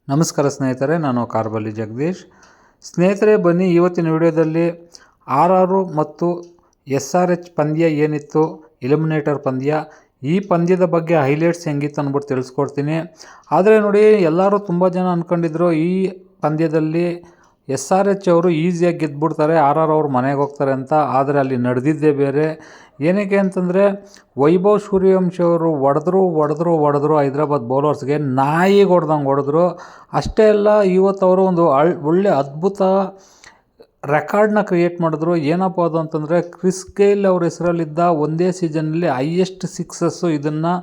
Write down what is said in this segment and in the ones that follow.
ನಮಸ್ಕಾರ ಸ್ನೇಹಿತರೆ, ನಾನು ಕಾರ್ಬಲ್ಲಿ ಜಗದೀಶ್. ಸ್ನೇಹಿತರೆ, ಬನ್ನಿ ಇವತ್ತಿನ ವಿಡಿಯೋದಲ್ಲಿ RR ಮತ್ತು SRH ಪಂದ್ಯ ಏನಿತ್ತು, ಎಲಿಮಿನೇಟರ್ ಪಂದ್ಯ, ಈ ಪಂದ್ಯದ ಬಗ್ಗೆ ಹೈಲೈಟ್ಸ್ ಹೆಂಗಿತ್ತು ಅಂದ್ಬಿಟ್ಟು ತಿಳಿಸ್ಕೊಡ್ತೀನಿ. ಆದರೆ ನೋಡಿ, ಎಲ್ಲರೂ ತುಂಬ ಜನ ಅಂದ್ಕೊಂಡಿದ್ರು ಈ ಪಂದ್ಯದಲ್ಲಿ SRH ಅವರು ಈಸಿಯಾಗಿ ಗೆದ್ದುಬಿಡ್ತಾರೆ, RR ಅವರು ಮನೆಗೆ ಹೋಗ್ತಾರೆ ಅಂತ. ಆದರೆ ಅಲ್ಲಿ ನಡೆದಿದ್ದೇ ಬೇರೆ. ಏನಕ್ಕೆ ಅಂತಂದರೆ, ವೈಭವ್ ಸೂರ್ಯವಂಶಿ ಅವರು ಹೊಡೆದ್ರು ಹೈದರಾಬಾದ್ ಬೌಲರ್ಸ್ಗೆ ನಾಯಿಗೆ ಹೊಡೆದ್ರು. ಅಷ್ಟೇ ಅಲ್ಲ, ಇವತ್ತು ಅವರು ಒಂದು ಒಳ್ಳೆ ಅದ್ಭುತ ರೆಕಾರ್ಡ್ನ ಕ್ರಿಯೇಟ್ ಮಾಡಿದ್ರು. ಏನಪ್ಪ ಅದು ಅಂತಂದರೆ, ಕ್ರಿಸ್ ಗೇಲ್ ಅವ್ರ ಹೆಸರಲ್ಲಿದ್ದ ಒಂದೇ ಸೀಸನ್ನಲ್ಲಿ ಹೈಯೆಸ್ಟ್ ಸಿಕ್ಸಸ್ಸು, ಇದನ್ನು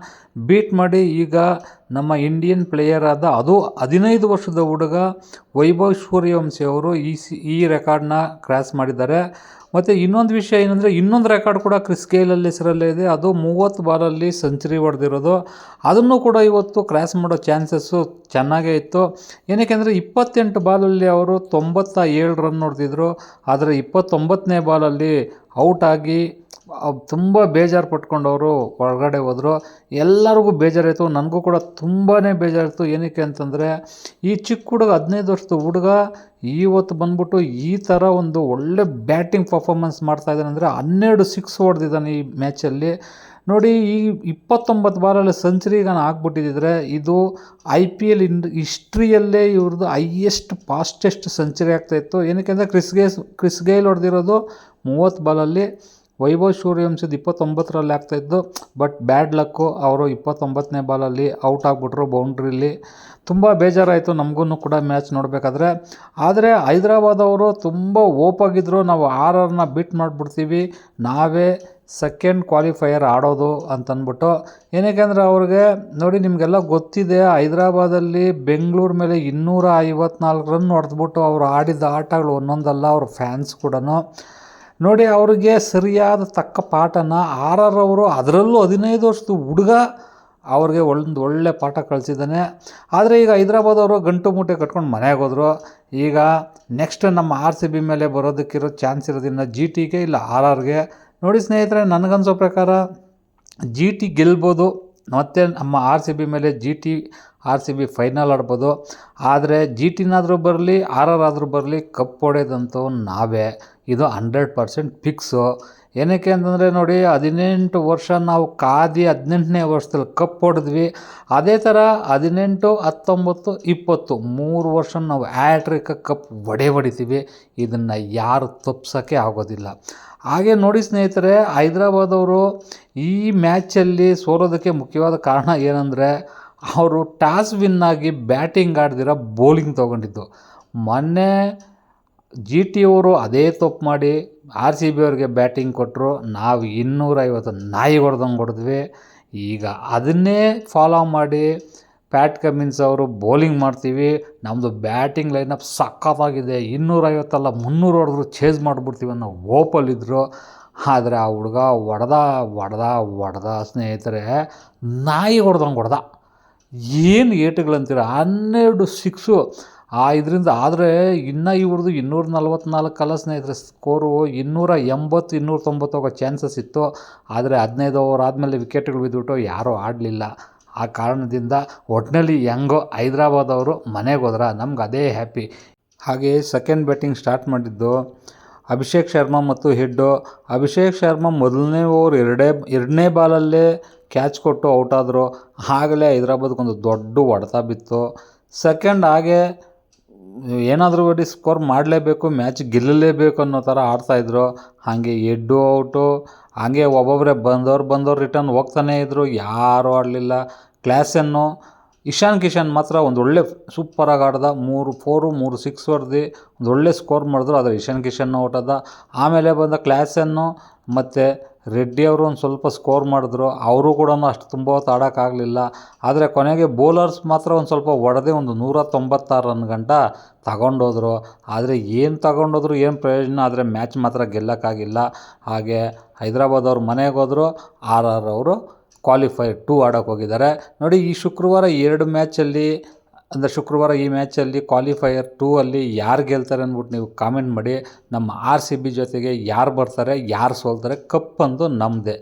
ಬೀಟ್ ಮಾಡಿ ಈಗ ನಮ್ಮ ಇಂಡಿಯನ್ ಪ್ಲೇಯರ್ ಆದ, ಅದು 15 ವರ್ಷದ ಹುಡುಗ ವೈಭವ್ ಸೂರ್ಯವಂಶಿ ಅವರು ಈ ರೆಕಾರ್ಡ್ನ ಕ್ರಾಸ್ ಮಾಡಿದ್ದಾರೆ. ಮತ್ತು ಇನ್ನೊಂದು ವಿಷಯ ಏನಂದರೆ, ಇನ್ನೊಂದು ರೆಕಾರ್ಡ್ ಕೂಡ ಕ್ರಿಸ್ ಗೇಲಲ್ಲಿ ಹೆಸರಲ್ಲೇ ಇದೆ. ಅದು 30 ಬಾಲಲ್ಲಿ ಸೆಂಚುರಿ ಹೊಡೆದಿರೋದು. ಅದನ್ನು ಕೂಡ ಇವತ್ತು ಕ್ರಾಸ್ ಮಾಡೋ ಚಾನ್ಸಸ್ಸು ಚೆನ್ನಾಗೇ ಇತ್ತು. ಏನಕ್ಕೆ ಅಂದರೆ 28 ಬಾಲಲ್ಲಿ ಅವರು 97 ರನ್ ಹೊಡೆದಿದ್ರು. ಆದರೆ 29ನೇ ಬಾಲಲ್ಲಿ ಔಟ್ ಆಗಿ ತುಂಬ ಬೇಜಾರು ಪಟ್ಕೊಂಡವರು ಹೊರಗಡೆ ಹೋದರು. ಎಲ್ಲರಿಗೂ ಬೇಜಾರಾಯಿತು, ನನಗೂ ಕೂಡ ತುಂಬಾ ಬೇಜಾರಿತ್ತು. ಏನಕ್ಕೆ ಅಂತಂದರೆ, ಈ ಚಿಕ್ಕ ಹುಡುಗ 15 ವರ್ಷದ ಹುಡುಗ ಇವತ್ತು ಬಂದ್ಬಿಟ್ಟು ಈ ಥರ ಒಂದು ಒಳ್ಳೆ ಬ್ಯಾಟಿಂಗ್ ಪರ್ಫಾರ್ಮೆನ್ಸ್ ಮಾಡ್ತಾಯಿದ್ದಾನೆ ಅಂದರೆ 12 ಸಿಕ್ಸ್ ಹೊಡೆದಿದ್ದಾನೆ ಈ ಮ್ಯಾಚಲ್ಲಿ. ನೋಡಿ, ಈ 29 ಬಾಲಲ್ಲಿ ಸೆಂಚುರಿಗಾನ ಆಗ್ಬಿಟ್ಟಿದ್ದರೆ ಇದು IPL ಹಿಸ್ಟ್ರಿಯಲ್ಲೇ ಇವ್ರದ್ದು ಫಾಸ್ಟೆಸ್ಟ್ ಸೆಂಚುರಿ ಆಗ್ತಾಯಿತ್ತು. ಏನಕ್ಕೆ ಅಂದರೆ, ಕ್ರಿಸ್ ಗೇಲ್ ಹೊಡೆದಿರೋದು 30 ಬಾಲಲ್ಲಿ, ವೈಭವ್ ಸೂರ್ಯವಂಶದ 29ರಲ್ಲಿ ಆಗ್ತಾಯಿದ್ದು. ಬಟ್ ಬ್ಯಾಡ್ ಲಕ್ಕು, ಅವರು 29ನೇ ಬಾಲಲ್ಲಿ ಔಟ್ ಆಗಿಬಿಟ್ರು ಬೌಂಡ್ರಿಲಿ. ತುಂಬ ಬೇಜಾರಾಯಿತು ನಮಗೂ ಕೂಡ ಮ್ಯಾಚ್ ನೋಡಬೇಕಾದ್ರೆ. ಆದರೆ ಹೈದರಾಬಾದ್ ಅವರು ತುಂಬ ಓಪಾಗಿದ್ದರು, ನಾವು RRನ ಬೀಟ್ ಮಾಡಿಬಿಡ್ತೀವಿ, ನಾವೇ ಸೆಕೆಂಡ್ ಕ್ವಾಲಿಫೈಯರ್ ಆಡೋದು ಅಂತಂದ್ಬಿಟ್ಟು. ಏನಕ್ಕೆ ಅಂದರೆ, ಅವ್ರಿಗೆ ನೋಡಿ, ನಿಮಗೆಲ್ಲ ಗೊತ್ತಿದೆ, ಹೈದರಾಬಾದಲ್ಲಿ ಬೆಂಗಳೂರು ಮೇಲೆ 254 ರನ್ ಹೊಡೆದ್ಬಿಟ್ಟು ಅವರು ಆಡಿದ ಆಟಗಳು ಒಂದೊಂದಲ್ಲ, ಅವ್ರ ಫ್ಯಾನ್ಸ್ ಕೂಡ ನೋಡಿ, ಅವ್ರಿಗೆ ಸರಿಯಾದ ತಕ್ಕ ಪಾಠನ RR ಅವರು, ಅದರಲ್ಲೂ 15 ವರ್ಷದ ಹುಡುಗ, ಅವ್ರಿಗೆ ಒಳ್ಳೆ ಪಾಠ ಕಳಿಸಿದ್ದಾನೆ. ಆದರೆ ಈಗ ಹೈದರಾಬಾದ್ ಅವರು ಗಂಟು ಮೂಟೆ ಕಟ್ಕೊಂಡು ಮನೆಗೆ ಹೋದರು. ಈಗ ನೆಕ್ಸ್ಟ್ ನಮ್ಮ RCB ಮೇಲೆ ಬರೋದಕ್ಕಿರೋ ಚಾನ್ಸ್ ಇರೋದಿನ್ನ GTಗೆ ಇಲ್ಲ RRಗೆ. ನೋಡಿ ಸ್ನೇಹಿತರೆ, ನನಗನ್ಸೋ ಪ್ರಕಾರ GT ಗೆಲ್ಬೋದು, ಮತ್ತು ನಮ್ಮ RCB ಮೇಲೆ RCB ಫೈನಲ್ ಆಡ್ಬೋದು. ಆದರೆ GTನಾದರೂ ಬರಲಿ, RR ಆದರೂ ಬರಲಿ, ಕಪ್ ಹೊಡೆಯೋದಂತೂ ನಾವೇ, ಇದು 100% ಫಿಕ್ಸು. ಏನಕ್ಕೆ ಅಂತಂದರೆ ನೋಡಿ, 18 ವರ್ಷ ನಾವು ಕಾದಿ 18ನೇ ವರ್ಷದಲ್ಲಿ ಕಪ್ ಹೊಡೆದ್ವಿ. ಅದೇ ಥರ 18, 19, 20 3 ವರ್ಷ ನಾವು ಹ್ಯಾಟ್ರಿಕ್ ಕಪ್ ಹೊಡಿತೀವಿ. ಇದನ್ನು ಯಾರು ತಪ್ಪಿಸೋಕ್ಕೆ ಆಗೋದಿಲ್ಲ. ಹಾಗೆ ನೋಡಿ ಸ್ನೇಹಿತರೆ, ಹೈದರಾಬಾದ್ ಅವರು ಈ ಮ್ಯಾಚಲ್ಲಿ ಸೋಲೋದಕ್ಕೆ ಮುಖ್ಯವಾದ ಕಾರಣ ಏನಂದರೆ, ಅವರು ಟಾಸ್ ವಿನ್ನಾಗಿ ಬ್ಯಾಟಿಂಗ್ ಆಡ್ದಿರ ಬೌಲಿಂಗ್ ತೊಗೊಂಡಿದ್ದು. ಮೊನ್ನೆ GT ಅವರು ಅದೇ ತಪ್ಪು ಮಾಡಿ RCB ಅವ್ರಿಗೆ ಬ್ಯಾಟಿಂಗ್ ಕೊಟ್ಟರು, ನಾವು 250 ನಾಯಿ ಹೊಡೆದ್ವಿ. ಈಗ ಅದನ್ನೇ ಫಾಲೋ ಮಾಡಿ ಪ್ಯಾಟ್ ಕಮಿನ್ಸ್ ಅವರು ಬೌಲಿಂಗ್ ಮಾಡ್ತೀವಿ, ನಮ್ಮದು ಬ್ಯಾಟಿಂಗ್ ಲೈನಪ್ ಸಖತ್ತಾಗಿದೆ, 250 ಅಲ್ಲ 300 ಹೊಡೆದ್ರು ಚೇಸ್ ಮಾಡಿಬಿಡ್ತೀವಿ ಅನ್ನೋ ಹೋಪಲ್ಲಿದ್ದರು. ಆದರೆ ಆ ಹುಡುಗ ಹೊಡೆದ ಸ್ನೇಹಿತರೆ, ನಾಯಿ ಹೊಡೆದ. ಏನು ಏಟುಗಳಂತೀರ, 12 ಸಿಕ್ಸು ಇದರಿಂದ. ಆದರೆ ಇನ್ನು ಇವ್ರದ್ದು 244 ಅಲ್ಲ ಸ್ನೇಹಿತರೆ, ಸ್ಕೋರು 280, 290 ಹೋಗೋ ಚಾನ್ಸಸ್ ಇತ್ತು. ಆದರೆ 15 ಓವರ್ ಆದಮೇಲೆ ವಿಕೆಟ್ಗಳು ಬಿದ್ದುಬಿಟ್ಟು ಯಾರೂ ಆಡಲಿಲ್ಲ. ಆ ಕಾರಣದಿಂದ ಒಟ್ಟಿನಲ್ಲಿ ಹೆಂಗೋ ಹೈದರಾಬಾದ್ ಅವರು ಮನೆಗೆ ಹೋದ್ರ, ನಮ್ಗೆ ಅದೇ ಹ್ಯಾಪಿ. ಹಾಗೆ ಸೆಕೆಂಡ್ ಬ್ಯಾಟಿಂಗ್ ಸ್ಟಾರ್ಟ್ ಮಾಡಿದ್ದು ಅಭಿಷೇಕ್ ಶರ್ಮಾ ಮತ್ತು ಹೆಡ್ಡು. ಅಭಿಷೇಕ್ ಶರ್ಮಾ ಮೊದಲನೇ ಓವರ್ ಎರಡನೇ ಬಾಲಲ್ಲೇ ಕ್ಯಾಚ್ ಕೊಟ್ಟು ಔಟ್ ಆದರು. ಆಗಲೇ ಹೈದರಾಬಾದ್ಗೊಂದು ದೊಡ್ಡ ಹೊಡೆತ ಬಿತ್ತು. ಸೆಕೆಂಡ್ ಹಾಗೆ ಏನಾದರೂ ಮಾಡಿ ಸ್ಕೋರ್ ಮಾಡಲೇಬೇಕು, ಮ್ಯಾಚ್ ಗೆಲ್ಲಲೇಬೇಕು ಅನ್ನೋ ಥರ ಆಡ್ತಾಯಿದ್ರು. ಹಾಗೆ ಹೆಡ್ಡು ಔಟು, ಹಾಗೆ ಒಬ್ಬೊಬ್ಬರೇ ಬಂದವ್ರು ರಿಟರ್ನ್ ಹೋಗ್ತಾನೇ ಇದ್ದರು, ಯಾರೂ ಆಡಲಿಲ್ಲ. ಕ್ಲಾಸನ್ನು ಇಶಾನ್ ಕಿಶನ್ ಮಾತ್ರ ಒಂದು ಒಳ್ಳೆ ಸೂಪರಾಗಿ ಆಡ್ದ, 3 4 3 6 ಹೊಡೆದು ಒಂದು ಒಳ್ಳೆ ಸ್ಕೋರ್ ಮಾಡಿದ್ರು. ಆದರೆ ಇಶಾನ್ ಕಿಶನ್ ಔಟ್ ಆದ. ಆಮೇಲೆ ಬಂದ ಕ್ಲಾಸನ್ನು ಮತ್ತು ರೆಡ್ಡಿ ಅವರು ಒಂದು ಸ್ವಲ್ಪ ಸ್ಕೋರ್ ಮಾಡಿದ್ರು, ಅವರು ಕೂಡ ಅಷ್ಟು ತುಂಬ ಹೊತ್ತು ಆಡೋಕ್ಕಾಗಲಿಲ್ಲ. ಆದರೆ ಕೊನೆಗೆ ಬೌಲರ್ಸ್ ಮಾತ್ರ ಒಂದು ಸ್ವಲ್ಪ ಹೊಡೆದೇ ಒಂದು 196 ರನ್ ಗಂಟ ತಗೊಂಡೋದ್ರು. ಆದರೆ ಏನು ತಗೊಂಡೋದ್ರು, ಏನು ಪ್ರಯೋಜನ, ಆದರೆ ಮ್ಯಾಚ್ ಮಾತ್ರ ಗೆಲ್ಲಕ್ಕಾಗಿಲ್ಲ. ಹಾಗೆ ಹೈದರಾಬಾದ್ ಅವರು ಮನೆಗೆ ಹೋದರು, RR ಅವರು ಕ್ವಾಲಿಫೈರ್ 2 ಆಡೋಕ್ಕೆ ಹೋಗಿದ್ದಾರೆ. ನೋಡಿ, ಈ ಶುಕ್ರವಾರ ಈ ಮ್ಯಾಚಲ್ಲಿ ಕ್ವಾಲಿಫೈಯರ್ 2 ಅಲ್ಲಿ ಯಾರು ಗೆಲ್ತಾರೆ ಅಂದ್ಬಿಟ್ಟು ನೀವು ಕಾಮೆಂಟ್ ಮಾಡಿ. ನಮ್ಮ RCB ಜೊತೆಗೆ ಯಾರು ಬರ್ತಾರೆ, ಯಾರು ಸೋಲ್ತಾರೆ, ಕಪ್ ಅಂದು ನಮ್ಮದೇ.